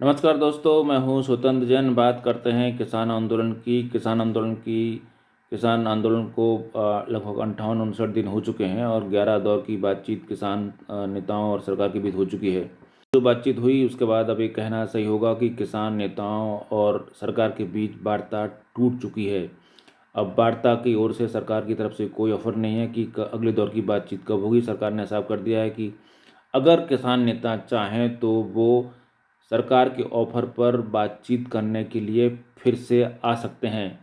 नमस्कार दोस्तों, मैं हूं स्वतंत्र जैन। बात करते हैं किसान आंदोलन को लगभग 58-59 दिन हो चुके हैं और 11 दौर की बातचीत किसान नेताओं और सरकार के बीच हो चुकी है। जो बातचीत हुई उसके बाद अब ये कहना सही होगा कि किसान नेताओं और सरकार के बीच वार्ता टूट चुकी है। अब वार्ता की ओर से सरकार की तरफ से कोई ऑफर नहीं है कि अगले दौर की बातचीत कब होगी। सरकार ने साफ कर दिया है कि अगर किसान नेता चाहें तो वो सरकार के ऑफर पर बातचीत करने के लिए फिर से आ सकते हैं।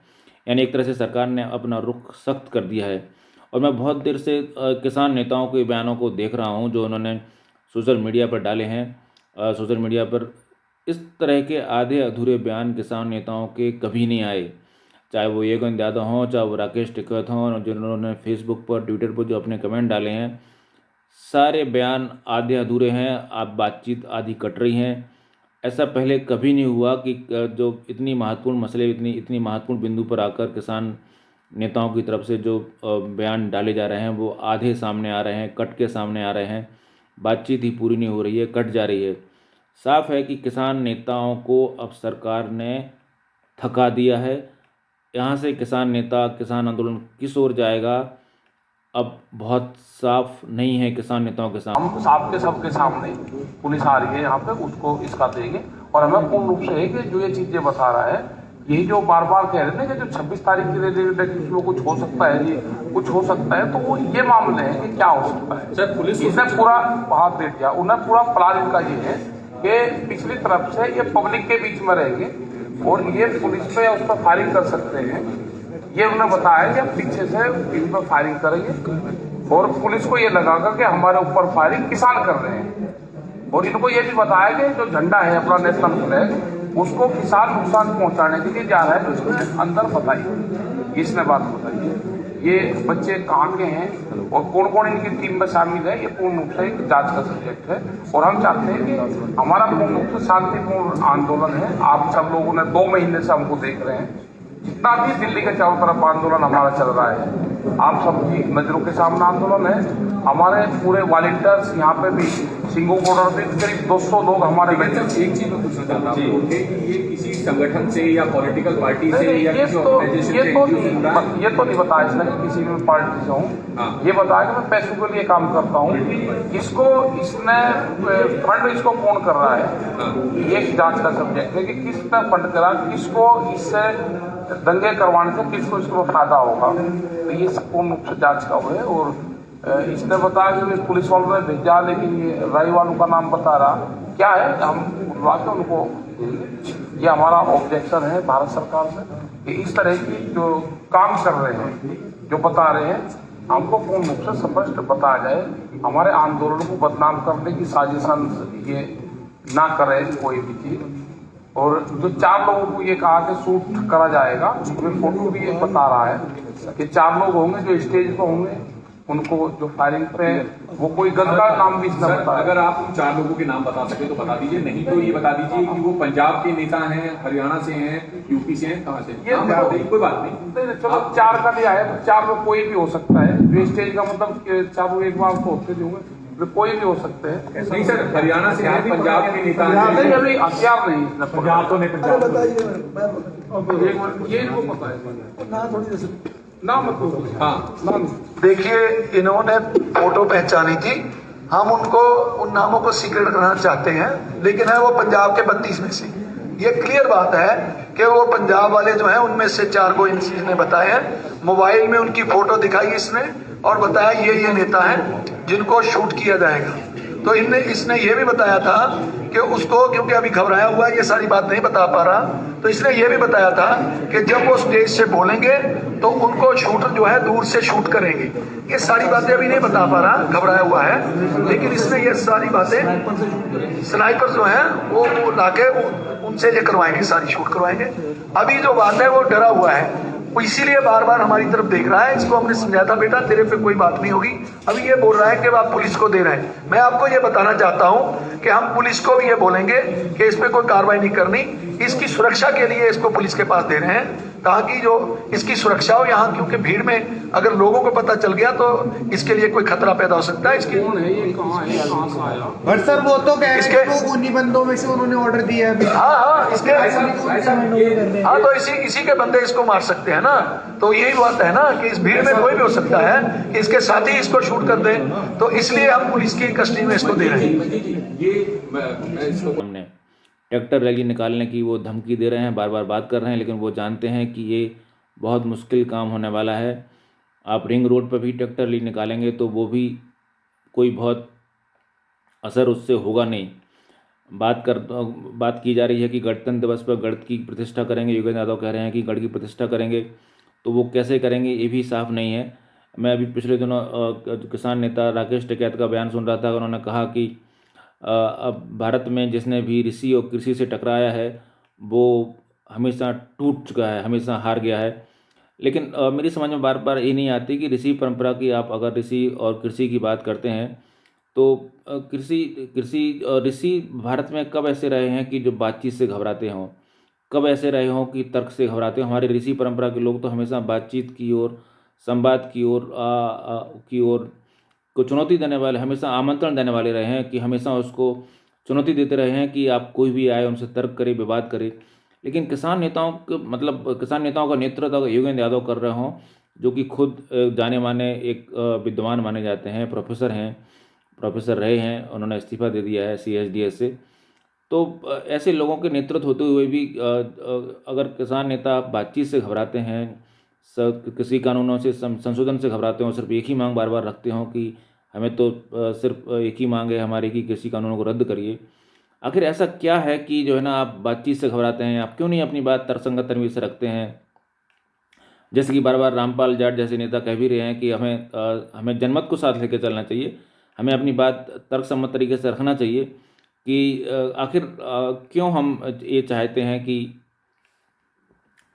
यानी एक तरह से सरकार ने अपना रुख सख्त कर दिया है। और मैं बहुत देर से किसान नेताओं के बयानों को देख रहा हूं जो उन्होंने सोशल मीडिया पर डाले हैं। सोशल मीडिया पर इस तरह के आधे अधूरे बयान किसान नेताओं के कभी नहीं आए, चाहे वो येगन यादव हों, चाहे वो राकेश टिकैत हों, जिन्होंने फेसबुक पर ट्विटर पर जो अपने कमेंट डाले हैं, सारे बयान आधे अधूरे हैं। आप बातचीत आधी कट रही हैं। ऐसा पहले कभी नहीं हुआ कि जो इतनी महत्वपूर्ण मसले इतनी महत्वपूर्ण बिंदु पर आकर किसान नेताओं की तरफ से जो बयान डाले जा रहे हैं वो आधे सामने आ रहे हैं, कट के सामने आ रहे हैं। बातचीत ही पूरी नहीं हो रही है, कट जा रही है। साफ है कि किसान नेताओं को अब सरकार ने थका दिया है। यहाँ से किसान आंदोलन किस ओर जाएगा अब बहुत साफ नहीं है किसान नेताओं के सामने। हम आपके सबके सामने पुलिस आ रही है यहाँ पे, उसको इसका देंगे। और हमें पूर्ण रूप से है कि जो ये चीजें बता रहा है, यही जो बार बार कह रहे थे कि जो 26 तारीख की उसमें कुछ हो सकता है, जी कुछ हो सकता है, तो वो ये मामले हैं कि क्या हो सकता है। सर पुलिस इसने पूरा हाथ दे दिया, उन्हें पूरा प्लान इनका ये है कि पिछली तरफ से ये पब्लिक के बीच में रहेंगे और ये पुलिस पे उस पर फायरिंग कर सकते हैं। ये उन्हें बताया कि पीछे से इन पर फायरिंग करेंगे और पुलिस को ये लगागा कि हमारे ऊपर फायरिंग किसान कर रहे हैं। और इनको ये भी बताया कि जो झंडा है अपना नेशनल फ्लैग, उसको किसान नुकसान पहुंचाने के लिए जा रहा है। तो इसमें अंदर बताइए, इसने बात बताइए, ये बच्चे कहाँ के हैं और कौन कौन इनकी टीम में शामिल है, ये पूर्ण रूप से एक जांच का सब्जेक्ट है। और हम चाहते हैं कि हमारा पूर्ण रूप से शांतिपूर्ण आंदोलन है। आप सब लोगों ने 2 महीने से हमको देख रहे हैं, जितना भी दिल्ली के चारों तरफ आंदोलन हमारा चल रहा है, आप सबकी नजरों के सामने आंदोलन है। हमारे पूरे वॉलंटियर्स यहाँ पे भी सिंगो बॉर्डर पे करीब 200 लोग हमारे। एक चीज मैं पूछना चाहता हूँ कि ये किसी संगठन से या पॉलिटिकल पार्टी से या किसी ऑर्गेनाइजेशन से ये तो नहीं बताया इसने कि किसी भी पार्टी से हूँ। ये बताया कि मैं पैसों के लिए काम करता हूँ। इसको इसने फंड इसको कौन कर रहा है, ये जांच का सब्जेक्ट है कि किसने फंड करा, किसको इससे दंगे करवाने से किसको इसको फायदा होगा। तो ये पूर्ण रूप से जांच का हुआ है। और इसने बताया कि पुलिस वालों ने भेजा, लेकिन ये राई वालों का नाम बता रहा क्या है, हम बुलवाते उनको। ये हमारा ऑब्जेक्शन है भारत सरकार से कि इस तरह की जो काम कर रहे हैं, जो बता रहे हैं, हमको पूर्ण रूप से स्पष्ट बताया जाए। हमारे आंदोलन को बदनाम करने की साजिशन ये ना करे कोई भी चीज। और जो 4 लोगों को ये कहा कि शूट करा जाएगा, उसमें फोटो भी ये बता रहा है कि 4 लोग होंगे जो स्टेज पे होंगे, उनको जो फायरिंग पे वो कोई गन का नाम भी इसने बताया। अगर आप 4 लोगों के नाम बता सके तो बता दीजिए, नहीं तो ये बता दीजिए कि वो पंजाब के नेता हैं, हरियाणा से हैं, यूपी से हैं, कहाँ से। ये कोई बात नहीं, चलो 4 का दिया है, 4 में कोई भी हो सकता है। जो स्टेज का मतलब 4 एक बार तो होते होंगे, कोई भी हो सकते हैं। नहीं सर, हरियाणा से हैं, पंजाब के नेता हैं। अभी हथियार नहीं, पंजाब तो नहीं, पंजाब ये इनको पता है ना, मतलब हाँ। देखिए, इन्होंने फोटो पहचानी थी, हम उनको उन नामों को सीक्रेट करना चाहते हैं, लेकिन है वो पंजाब के 32 में से। ये क्लियर बात है कि वो पंजाब वाले जो हैं उनमें से 4 को इसने बताया है। मोबाइल में उनकी फोटो दिखाई इसने और बताया ये नेता हैं जिनको शूट किया जाएगा। तो इसने ये भी बताया था कि उसको, क्योंकि अभी घबराया हुआ है, ये सारी बात नहीं बता पा रहा, तो इसने ये भी बताया था कि जब वो स्टेज से बोलेंगे तो उनको शूटर जो है दूर से शूट करेंगे। ये सारी बातें अभी नहीं बता पा रहा, घबराया हुआ है, लेकिन इसने ये सारी बातें स्नाइपर जो है वो लाके उनसे ये करवाएंगे, सारी शूट करवाएंगे। अभी जो बात है वो डरा हुआ है, इसीलिए बार बार हमारी तरफ देख रहा है। इसको हमने समझाया था, बेटा तेरे पे कोई बात नहीं होगी। अभी ये बोल रहा है कि आप पुलिस को दे रहे हैं। मैं आपको ये बताना चाहता हूं कि हम पुलिस को भी ये बोलेंगे कि इस पे कोई कार्रवाई नहीं करनी, इसकी सुरक्षा के लिए इसको पुलिस के पास दे रहे हैं। ताकि जो इसकी सुरक्षा हो यहाँ, क्योंकि भीड़ में अगर लोगों को पता चल गया तो इसके लिए कोई खतरा पैदा हो सकता है। इसकी कौन है ये, कहाँ है, कहाँ से आया? पर सर वो तो कह रहे इसके- हैं कि उन्हीं बंदों में से उन्होंने ऑर्डर दिया है अभी। हाँ इसके ये हाँ, तो इसी के बंदे इसको मार सकते हैं ना। तो यही बात है ना कि इस भीड़ में कोई भी हो सकता है कि इसके साथी इसको शूट कर दे, तो इसलिए हम पुलिस की कस्टडी में इसको दे रहे हैं। ये मैं इसको हमने ट्रैक्टर रैली निकालने की वो धमकी दे रहे हैं, बार बार बात कर रहे हैं, लेकिन वो जानते हैं कि ये बहुत मुश्किल काम होने वाला है। आप रिंग रोड पर भी ट्रैक्टर रैली निकालेंगे तो वो भी कोई बहुत असर उससे होगा नहीं। बात की जा रही है कि गणतंत्र दिवस पर गढ़ की प्रतिष्ठा करेंगे। योगेंद्र यादव कह रहे हैं कि गढ़ की प्रतिष्ठा करेंगे, तो वो कैसे करेंगे ये भी साफ नहीं है। मैं अभी पिछले दिनों किसान नेता राकेश टिकैत का बयान सुन रहा था। उन्होंने कहा कि अब भारत में जिसने भी ऋषि और कृषि से टकराया है वो हमेशा टूट चुका है, हमेशा हार गया है। लेकिन मेरी समझ में बार बार ये नहीं आती कि ऋषि परंपरा की, आप अगर ऋषि और कृषि की बात करते हैं तो कृषि और ऋषि भारत में कब ऐसे रहे हैं कि जो बातचीत से घबराते हों, कब ऐसे रहे हों कि तर्क से घबराते हों। हमारे ऋषि परंपरा के लोग तो हमेशा बातचीत की ओर, संवाद की ओर को चुनौती देने वाले, हमेशा आमंत्रण देने वाले रहे हैं कि हमेशा उसको चुनौती देते रहे हैं कि आप कोई भी आए उनसे तर्क करे, विवाद करे। लेकिन किसान नेताओं का नेतृत्व योगेंद्र यादव कर रहे हों, जो कि खुद जाने माने एक विद्वान माने जाते हैं, प्रोफेसर रहे हैं, उन्होंने इस्तीफा दे दिया है CSDS से। तो ऐसे लोगों के नेतृत्व होते हुए भी अगर किसान नेता बातचीत से घबराते हैं, किसी कानूनों से संशोधन से घबराते हों, सिर्फ एक ही मांग बार बार रखते हों कि हमें तो सिर्फ एक ही मांग है हमारी कि कृषि कानूनों को रद्द करिए। आखिर ऐसा क्या है कि जो है ना आप बातचीत से घबराते हैं? आप क्यों नहीं अपनी बात तर्कसंगत तरीके से रखते हैं? जैसे कि बार बार रामपाल जाट जैसे नेता कह भी रहे हैं कि हमें जनमत को साथ लेकर चलना चाहिए, हमें अपनी बात तर्कसम्मत तरीके से रखना चाहिए कि आखिर क्यों हम ये चाहते हैं कि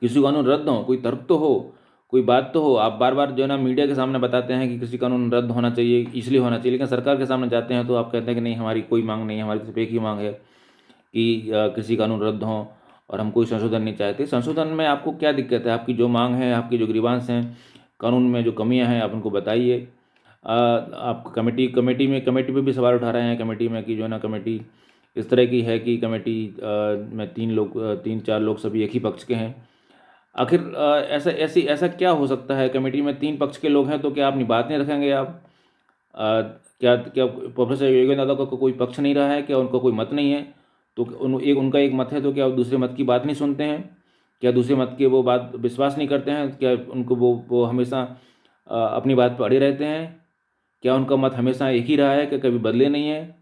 कृषि कानून रद्द हो, कोई तर्क तो हो, कोई बात तो हो। आप बार बार जो है ना मीडिया के सामने बताते हैं कि कृषि कानून रद्द होना चाहिए, इसलिए होना चाहिए, लेकिन सरकार के सामने जाते हैं तो आप कहते हैं कि नहीं, हमारी कोई मांग नहीं है, हमारी सिर्फ एक ही मांग है कि कृषि कानून रद्द हो और हम कोई संशोधन नहीं चाहते। संशोधन में आपको क्या दिक्कत है? आपकी जो मांग है, आपकी जो ग्रीवांस हैं, कानून में जो कमियां हैं, आप उनको बताइए। आप कमेटी पे भी सवाल उठा रहे हैं कमेटी में कि जो है ना कमेटी इस तरह की है कि कमेटी में 3-4 लोग सभी एक ही पक्ष के हैं। आखिर ऐसा क्या हो सकता है? कमेटी में 3 पक्ष के लोग हैं तो क्या अपनी बात नहीं रखेंगे आप? क्या प्रोफेसर योगेंद्र यादव का कोई पक्ष नहीं रहा है? क्या उनका कोई मत नहीं है? तो उनका एक मत है तो क्या वो दूसरे मत की बात नहीं सुनते हैं? क्या दूसरे मत के वो बात विश्वास नहीं करते हैं? क्या उनको वो हमेशा अपनी बात पर अड़े रहते हैं? क्या उनका मत हमेशा एक ही रहा है कि कभी बदले नहीं है?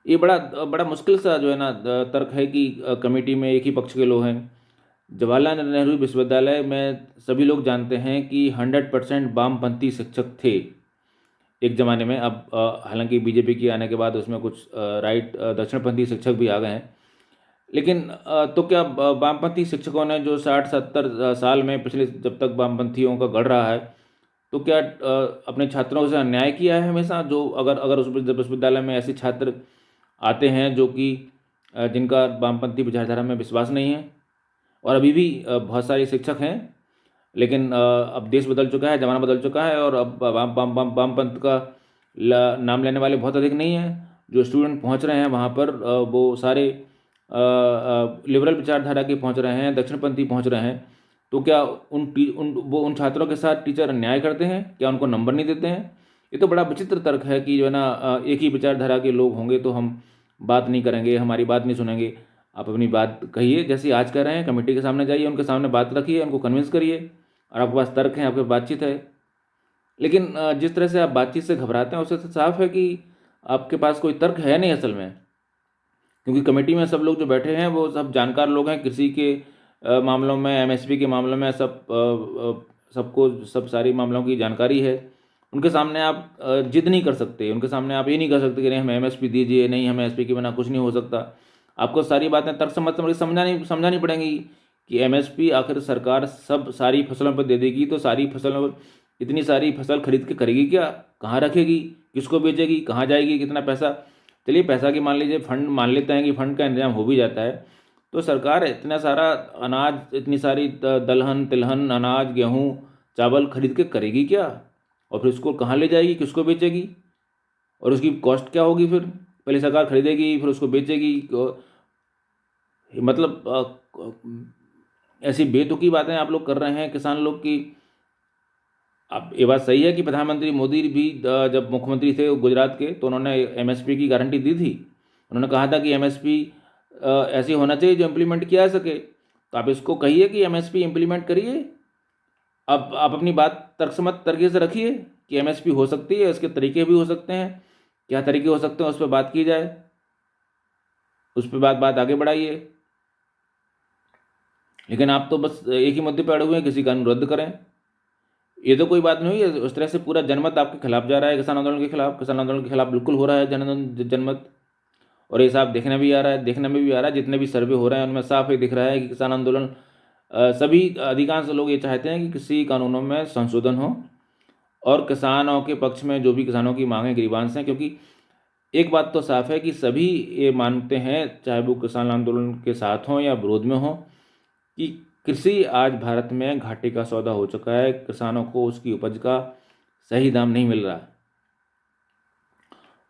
ये बड़ा मुश्किल सा जो है ना तर्क है कि कमेटी में एक ही पक्ष के लोग हैं। जवाहरलाल नेहरू विश्वविद्यालय में सभी लोग जानते हैं कि 100% वामपंथी शिक्षक थे एक ज़माने में। अब हालांकि बीजेपी के आने के बाद उसमें कुछ राइट दक्षिणपंथी शिक्षक भी आ गए हैं, लेकिन तो क्या वामपंथी शिक्षकों ने जो 60-70 साल में पिछले जब तक वामपंथियों का गढ़ रहा है, तो क्या अपने छात्रों से अन्याय किया है हमेशा? जो अगर उस विश्वविद्यालय में ऐसे छात्र आते हैं जो कि जिनका वामपंथी विचारधारा में विश्वास नहीं है, और अभी भी बहुत सारे शिक्षक हैं, लेकिन अब देश बदल चुका है, ज़माना बदल चुका है और अब वामपंथ का नाम लेने वाले बहुत अधिक नहीं हैं। जो स्टूडेंट पहुंच रहे हैं वहाँ पर वो सारे लिबरल विचारधारा के पहुंच रहे हैं, दक्षिणपंथी पहुंच रहे हैं। तो क्या उन छात्रों के साथ टीचर अन्याय करते हैं? क्या उनको नंबर नहीं देते हैं? ये तो बड़ा विचित्र तर्क है कि जो है ना एक ही विचारधारा के लोग होंगे तो हम बात नहीं करेंगे, हमारी बात नहीं सुनेंगे। आप अपनी बात कहिए, जैसे आज कह रहे हैं, कमेटी के सामने जाइए, उनके सामने बात रखिए, उनको कन्विंस करिए, और आपके पास तर्क हैं, आपके पास बातचीत है। लेकिन जिस तरह से आप बातचीत से घबराते हैं उससे तो साफ है कि आपके पास कोई तर्क है नहीं असल में, क्योंकि कमेटी में सब लोग जो बैठे हैं वो सब जानकार लोग हैं। कृषि के मामलों में, MSP के मामलों में सबको सारी मामलों की जानकारी है। उनके सामने आप जिद नहीं कर सकते, उनके सामने आप ये नहीं कर सकते कि नहीं हमें MSP दीजिए, नहीं हमें MSP के बिना कुछ नहीं हो सकता। आपको सारी बातें तर्कसम्मत समझानी पड़ेंगी कि MSP आखिर सरकार सारी फसलों पर दे देगी तो सारी फसलों, इतनी सारी फसल खरीद के करेगी क्या? कहाँ रखेगी? किसको बेचेगी? कहाँ जाएगी? कितना पैसा? चलिए पैसा की मान लीजिए फंड मान लेते हैं कि फंड का इंतजाम हो भी जाता है, तो सरकार इतना सारा अनाज, इतनी सारी दलहन तिलहन अनाज गेहूँ चावल खरीद के करेगी क्या? और फिर उसको कहाँ ले जाएगी, किसको बेचेगी, और उसकी कॉस्ट क्या होगी? फिर पहले सरकार खरीदेगी फिर उसको बेचेगी। मतलब ऐसी बेतुकी बातें आप लोग कर रहे हैं किसान लोग की। अब ये बात सही है कि प्रधानमंत्री मोदी भी जब मुख्यमंत्री थे गुजरात के, तो उन्होंने एमएसपी की गारंटी दी थी। उन्होंने कहा था कि एमएसपी ऐसी होना चाहिए जो इम्प्लीमेंट किया जा सके। तो आप इसको कहिए कि एमएसपी इम्प्लीमेंट करिए। अब आप अपनी बात तर्कसम्मत तरीके से रखिए कि एमएसपी हो सकती है, इसके तरीके भी हो सकते हैं, क्या तरीके हो सकते हैं उस पर बात की जाए, उस पर बात आगे बढ़ाइए। लेकिन आप तो बस एक ही मुद्दे पर अड़े हुए हैं, किसी कानून रद्द करें। ये तो कोई बात नहीं हुई है। उस तरह से पूरा जनमत आपके खिलाफ जा रहा है, किसान आंदोलन के खिलाफ। किसान आंदोलन के खिलाफ बिल्कुल हो रहा है जनमत। और ये साफ देखने भी आ रहा है, देखने में भी आ रहा है, जितने भी सर्वे हो रहे हैं उनमें साफ ही दिख रहा है कि किसान आंदोलन सभी अधिकांश लोग ये चाहते हैं कि किसी कानूनों में संशोधन हो और किसानों के पक्ष में जो भी किसानों की मांगें ग्रीवांस हैं। क्योंकि एक बात तो साफ है कि सभी ये मानते हैं, चाहे वो किसान आंदोलन के साथ हों या विरोध में हों, कि कृषि आज भारत में घाटे का सौदा हो चुका है। किसानों को उसकी उपज का सही दाम नहीं मिल रहा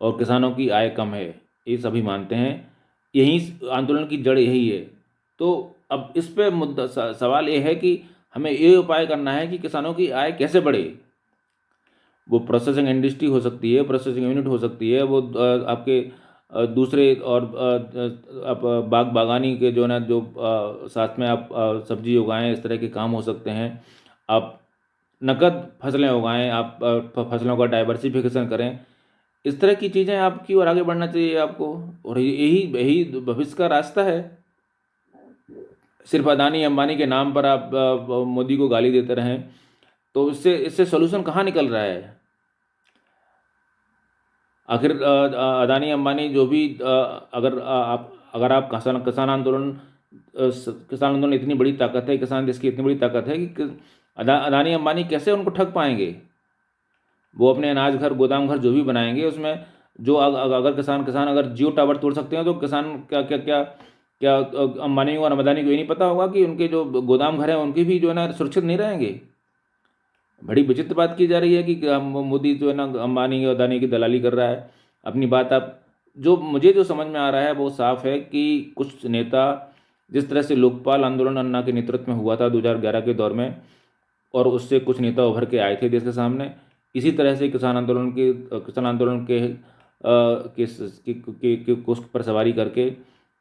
और किसानों की आय कम है, ये सभी मानते हैं। यही आंदोलन की जड़ यही है। तो अब इस पे मुद्दा सवाल ये है कि हमें ये उपाय करना है कि किसानों की आय कैसे बढ़े। वो प्रोसेसिंग इंडस्ट्री हो सकती है, प्रोसेसिंग यूनिट हो सकती है, वो आपके दूसरे और आप बागवानी के जो ना जो साथ में आप सब्जी उगाएं, इस तरह के काम हो सकते हैं। आप नकद फसलें उगाएं, आप फसलों का डाइवर्सिफिकेशन करें। इस तरह की चीज़ें आपकी और आगे बढ़ना चाहिए आपको। और यही यही भविष्य का रास्ता है। सिर्फ अदानी अंबानी के नाम पर आप मोदी को गाली देते रहें तो इससे सोल्यूशन कहाँ निकल रहा है? आखिर अदानी अंबानी जो भी अगर आप किसान आंदोलन इतनी बड़ी ताकत है, किसान देश की इतनी बड़ी ताकत है कि अदानी अंबानी कैसे उनको ठग पाएंगे? वो अपने अनाज घर गोदाम घर जो भी बनाएंगे उसमें जो अगर किसान अगर जियो टावर तोड़ सकते हैं तो किसान क्या अंबानी और अदानी को ये नहीं पता होगा कि उनके जो गोदाम घर हैं उनके भी जो है ना सुरक्षित नहीं रहेंगे? बड़ी विचित्र बात की जा रही है कि मोदी जो है ना अंबानी और अदानी की दलाली कर रहा है। अपनी बात आप मुझे जो समझ में आ रहा है वो साफ है कि कुछ नेता, जिस तरह से लोकपाल आंदोलन अन्ना के नेतृत्व में हुआ था 2011 के दौर में, और उससे कुछ नेता उभर के आए थे देश के सामने, इसी तरह से किसान आंदोलन के उस पर सवारी करके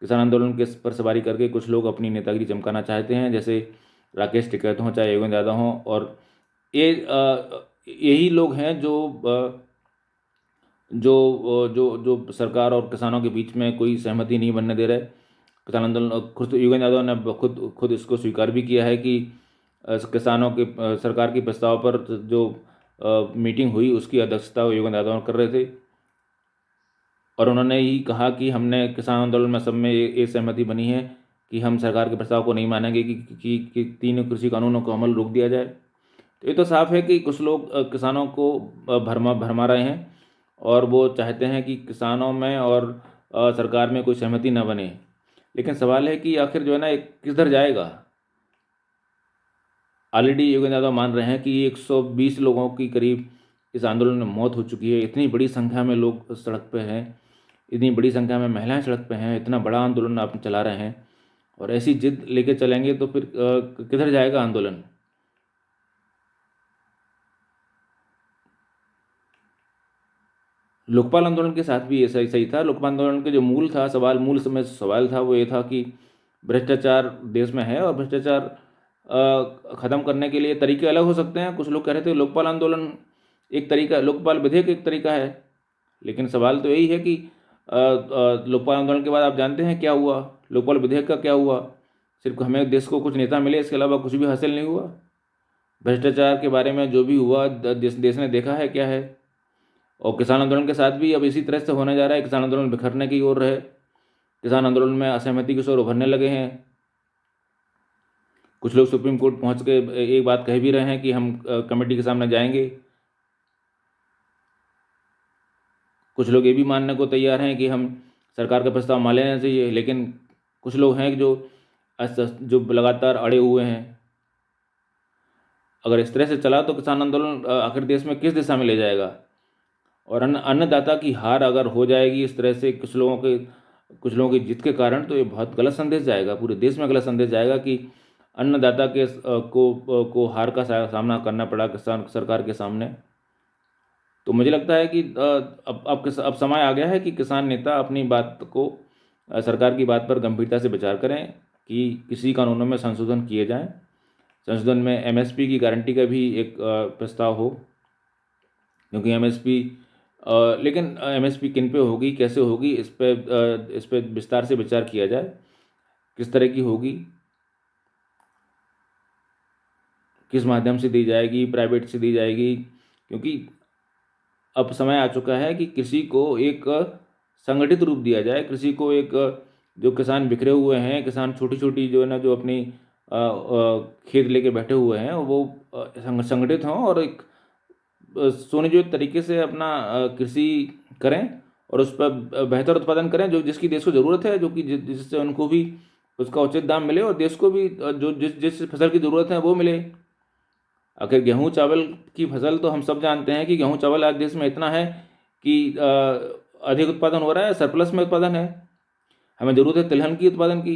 किसान आंदोलन के पर सवारी करके कुछ लोग अपनी नेतागिरी चमकाना चाहते हैं, जैसे राकेश टिकैत हों चाहे योगेंद्र यादव हों। और यही लोग हैं जो सरकार और किसानों के बीच में कोई सहमति नहीं बनने दे रहे। किसान आंदोलन खुद योगेंद्र यादव ने खुद इसको स्वीकार भी किया है कि किसानों के सरकार के प्रस्ताव पर जो मीटिंग हुई उसकी अध्यक्षता योगेंद्र यादव कर रहे थे। और उन्होंने ही कहा कि हमने किसान आंदोलन में सब में ये सहमति बनी है कि हम सरकार के प्रस्ताव को नहीं मानेंगे कि 3 कृषि कानूनों को अमल रोक दिया जाए। तो ये तो साफ है कि कुछ लोग किसानों को भरमा रहे हैं और वो चाहते हैं कि किसानों में और सरकार में कोई सहमति न बने। लेकिन सवाल है कि आखिर जो है ना किधर जाएगा? ऑलरेडी योगेंद्र यादव मान रहे हैं कि 120 लोगों की करीब इस आंदोलन में मौत हो चुकी है। इतनी बड़ी संख्या में लोग सड़क पे हैं, इतनी बड़ी संख्या में महिलाएं सड़क पे हैं, इतना बड़ा आंदोलन आप चला रहे हैं और ऐसी जिद लेके चलेंगे तो फिर किधर जाएगा आंदोलन? लोकपाल आंदोलन के साथ भी ऐसा सही था। लोकपाल आंदोलन के जो मूल सवाल था वो ये था कि भ्रष्टाचार देश में है और भ्रष्टाचार ख़त्म करने के लिए तरीके अलग हो सकते हैं। कुछ लोग कह रहे थे लोकपाल आंदोलन एक तरीका, लोकपाल विधेयक एक तरीका है। लेकिन सवाल तो यही है कि लोकपाल आंदोलन के बाद आप जानते हैं क्या हुआ? लोकपाल विधेयक का क्या हुआ? सिर्फ हमें देश को कुछ नेता मिले, इसके अलावा कुछ भी हासिल नहीं हुआ। भ्रष्टाचार के बारे में जो भी हुआ देश ने देखा है क्या है। और किसान आंदोलन के साथ भी अब इसी तरह से होने जा रहा है। किसान आंदोलन बिखरने की ओर रहे, किसान आंदोलन में असहमति की ओर उभरने लगे हैं। कुछ लोग सुप्रीम कोर्ट पहुंच के एक बात कह भी रहे हैं कि हम कमेटी के सामने जाएंगे। कुछ लोग ये भी मानने को तैयार हैं कि हम सरकार का प्रस्ताव मान लेना चाहिए। लेकिन कुछ लोग हैं जो लगातार अड़े हुए हैं। अगर इस तरह से चला तो किसान आंदोलन आखिर देश में किस दिशा में ले जाएगा? और अन्नदाता की हार अगर हो जाएगी इस तरह से कुछ लोगों की जीत के कारण, तो ये बहुत गलत संदेश जाएगा, पूरे देश में गलत संदेश जाएगा कि अन्नदाता को हार का सामना करना पड़ा किसान सरकार के सामने। तो मुझे लगता है कि अब समय आ गया है कि किसान नेता अपनी बात को सरकार की बात पर गंभीरता से विचार करें कि किसी कानूनों में संशोधन किए जाएं। संशोधन में एमएसपी की गारंटी का भी एक प्रस्ताव हो, क्योंकि लेकिन एमएसपी किन पे होगी, कैसे होगी, इस पे विस्तार से विचार किया जाए, किस तरह की होगी, किस माध्यम से दी जाएगी, प्राइवेट से दी जाएगी। क्योंकि अब समय आ चुका है कि कृषि को एक संगठित रूप दिया जाए, कृषि को एक जो किसान बिखरे हुए हैं, किसान छोटी छोटी जो है ना, जो अपनी खेत लेके बैठे हुए हैं, वो संगठित हों और एक सुनियोजित तरीके से अपना कृषि करें और उस पर बेहतर उत्पादन करें, जो जिसकी देश को ज़रूरत है, जो कि जिससे उनको भी उसका उचित दाम मिले और देश को भी जो जिस फसल की ज़रूरत है वो मिले। आखिर गेहूँ चावल की फसल तो हम सब जानते हैं कि गेहूँ चावल आज देश में इतना है कि अधिक उत्पादन हो रहा है, सरप्लस में उत्पादन है। हमें ज़रूरत है तिलहन की उत्पादन की,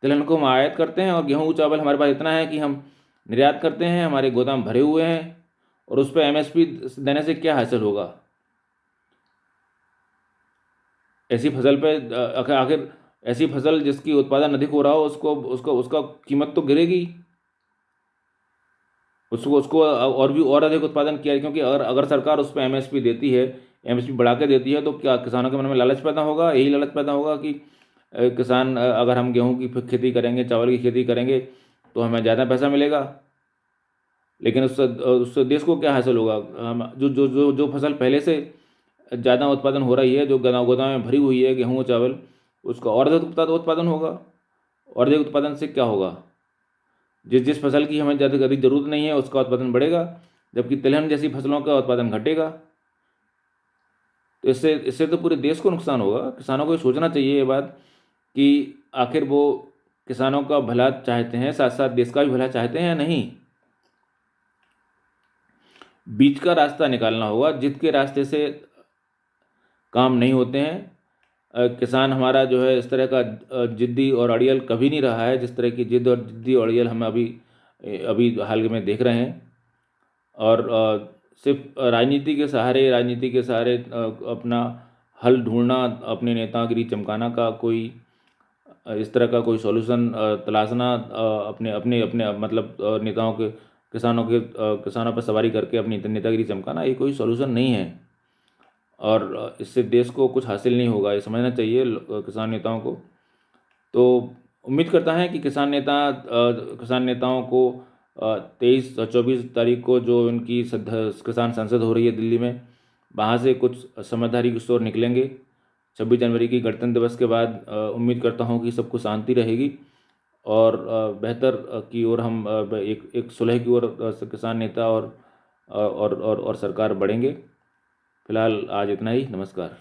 तिलहन को हम आयात करते हैं और गेहूँ चावल हमारे पास इतना है कि हम निर्यात करते हैं, हमारे गोदाम भरे हुए हैं, और उस पर एमएसपी देने से क्या हासिल होगा? ऐसी फसल पे आखिर ऐसी फसल जिसकी उत्पादन अधिक हो रहा हो, उसका कीमत तो गिरेगी, उसको और अधिक उत्पादन किया, क्योंकि अगर सरकार उस पर एमएसपी देती है, एमएसपी बढ़ा के देती है, तो क्या किसानों के मन में लालच पैदा होगा? यही लालच पैदा होगा कि किसान अगर हम गेहूं की खेती करेंगे, चावल की खेती करेंगे, तो हमें ज़्यादा पैसा मिलेगा। लेकिन उससे देश को क्या हासिल होगा? हम जो फसल पहले से ज़्यादा उत्पादन हो रही है, जो गोदाम में भरी हुई है गेहूँ चावल, उसका और अधिक उत्पादन होगा। और अधिक उत्पादन से क्या होगा? जिस फसल की हमें ज़्यादा अधिक ज़रूरत नहीं है उसका उत्पादन बढ़ेगा, जबकि तिलहन जैसी फसलों का उत्पादन घटेगा। तो इससे तो पूरे देश को नुकसान होगा। किसानों को सोचना चाहिए ये बात कि आखिर वो किसानों का भला चाहते हैं, साथ साथ देश का भी भला चाहते हैं या नहीं। बीच का रास्ता निकालना होगा, जिद के रास्ते से काम नहीं होते हैं। किसान हमारा जो है इस तरह का जिद्दी और अड़ियल कभी नहीं रहा है, जिस तरह की जिद और जिद्दी और अड़ियल हम अभी हाल में देख रहे हैं। और सिर्फ राजनीति के सहारे अपना हल ढूंढना, अपने नेतागिरी चमकाना का कोई इस तरह का कोई सॉल्यूशन तलाशना, अपने मतलब किसानों पर सवारी करके अपनी नेतागिरी चमकाना, ये कोई सॉल्यूशन नहीं है और इससे देश को कुछ हासिल नहीं होगा। ये समझना चाहिए किसान नेताओं को। तो उम्मीद करता है कि किसान नेताओं को 23 और 24 तारीख को जो उनकी किसान संसद हो रही है दिल्ली में, वहाँ से कुछ समझदारी के स्वर निकलेंगे। 26 जनवरी की गणतंत्र दिवस के बाद उम्मीद करता हूँ कि सबको शांति रहेगी और बेहतर की ओर हम एक सुलह की ओर किसान नेता और सरकार बढ़ेंगे। फिलहाल आज इतना ही। नमस्कार।